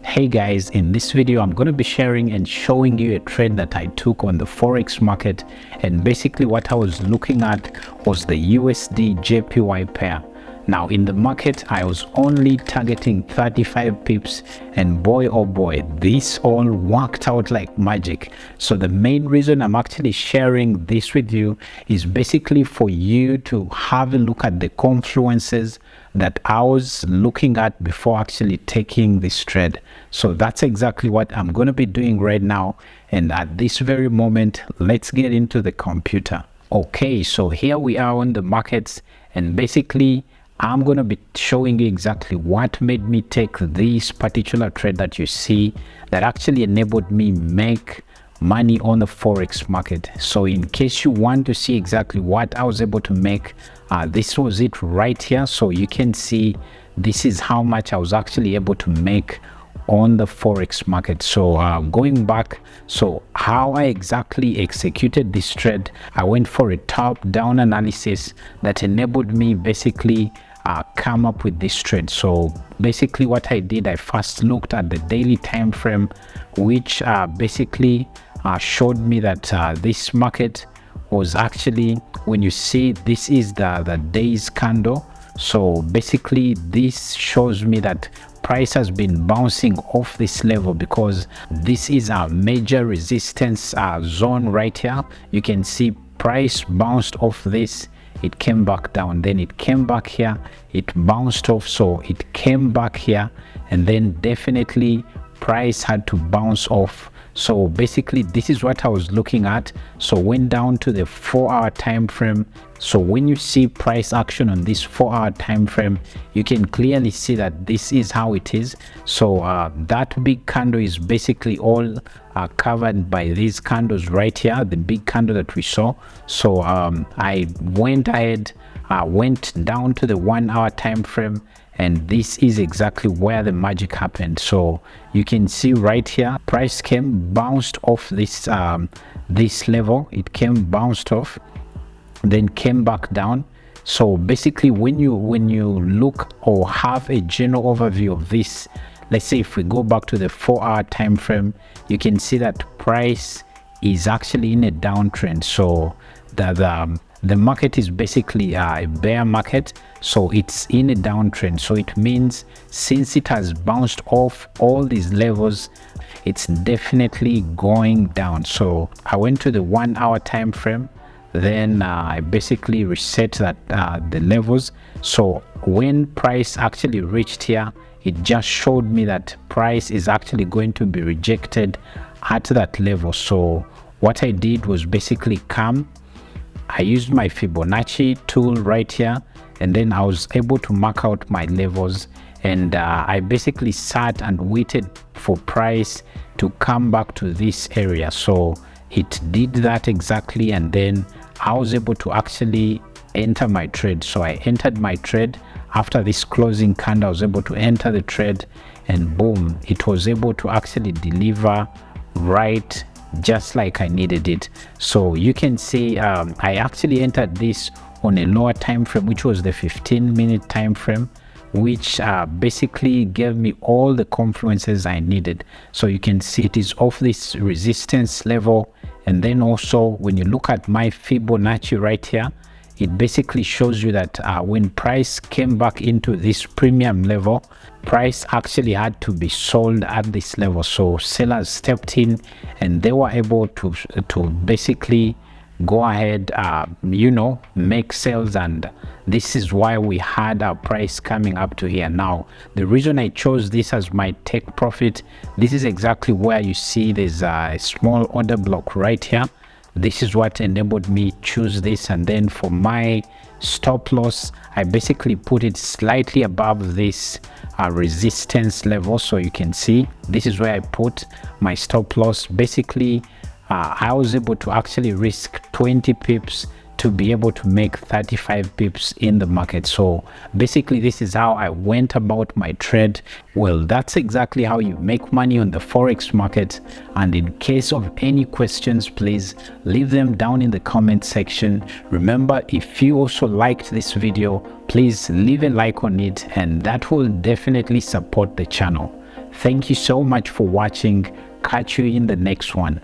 Hey guys, in this video I'm going to be sharing and showing you a trade that I took on the forex market, and basically what I was looking at was the USD JPY pair. Now in the market I was only targeting 35 pips, and boy oh boy, this all worked out like magic. So the main reason I'm actually sharing this with you is basically for you to have a look at the confluences that I was looking at before actually taking this trade. So that's exactly what I'm going to be doing right now, and at this very moment let's get into the computer. Okay, so here we are on the markets, and basically I'm going to be showing you exactly what made me take this particular trade that you see that actually enabled me make money on the forex market. So in case you want to see exactly what I was able to make, this was it right here. So you can see this is how much I was actually able to make on the forex market. So going back, so how I exactly executed this trade, I went for a top down analysis that enabled me basically come up with this trade. So basically what I did, I first looked at the daily time frame, which basically showed me that this market was actually, when you see this is the day's candle, so basically this shows me that price has been bouncing off this level, because this is a major resistance zone right here. You can see price bounced off this, it came back down, then it came back here, it bounced off, so it came back here, and then definitely price had to bounce off. So basically this is what I was looking at. So went down to the 4-hour time frame. So when you see price action on this 4-hour time frame, you can clearly see that this is how it is. So that big candle is basically all covered by these candles right here, the big candle that we saw. So I went ahead, went down to the 1-hour time frame, and this is exactly where the magic happened. So you can see right here, price came, bounced off this this level, it came, bounced off, then came back down. So basically when you look or have a general overview of this, let's say if we go back to the 4-hour time frame, you can see that price is actually in a downtrend. So the market is basically a bear market, so it's in a downtrend. So it means since it has bounced off all these levels, it's definitely going down. So I went to the 1-hour time frame, then I basically reset that the levels. So when price actually reached here, it just showed me that price is actually going to be rejected at that level. So what I did was basically come, I used my Fibonacci tool right here, and then I was able to mark out my levels, and I basically sat and waited for price to come back to this area. So it did that exactly, and then I was able to actually enter my trade. So I entered my trade after this closing candle. I was able to enter the trade, and boom, it was able to actually deliver right just like I needed it. So you can see I actually entered this on a lower time frame, which was the 15-minute time frame, which basically gave me all the confluences I needed. So you can see it is off this resistance level, and then also when you look at my Fibonacci right here, it basically shows you that when price came back into this premium level, price actually had to be sold at this level. So sellers stepped in, and they were able to basically go ahead, make sales, and this is why we had our price coming up to here. Now the reason I chose this as my take profit, this is exactly where you see there's a small order block right here. This is what enabled me choose this. And then for my stop loss, I basically put it slightly above this resistance level. So you can see this is where I put my stop loss. Basically I was able to actually risk 20 pips to be able to make 35 pips in the market. So basically this is how I went about my trade. Well, that's exactly how you make money on the forex market. And in case of any questions, please leave them down in the comment section. Remember, if you also liked this video, please leave a like on it, and that will definitely support the channel. Thank you so much for watching. Catch you in the next one.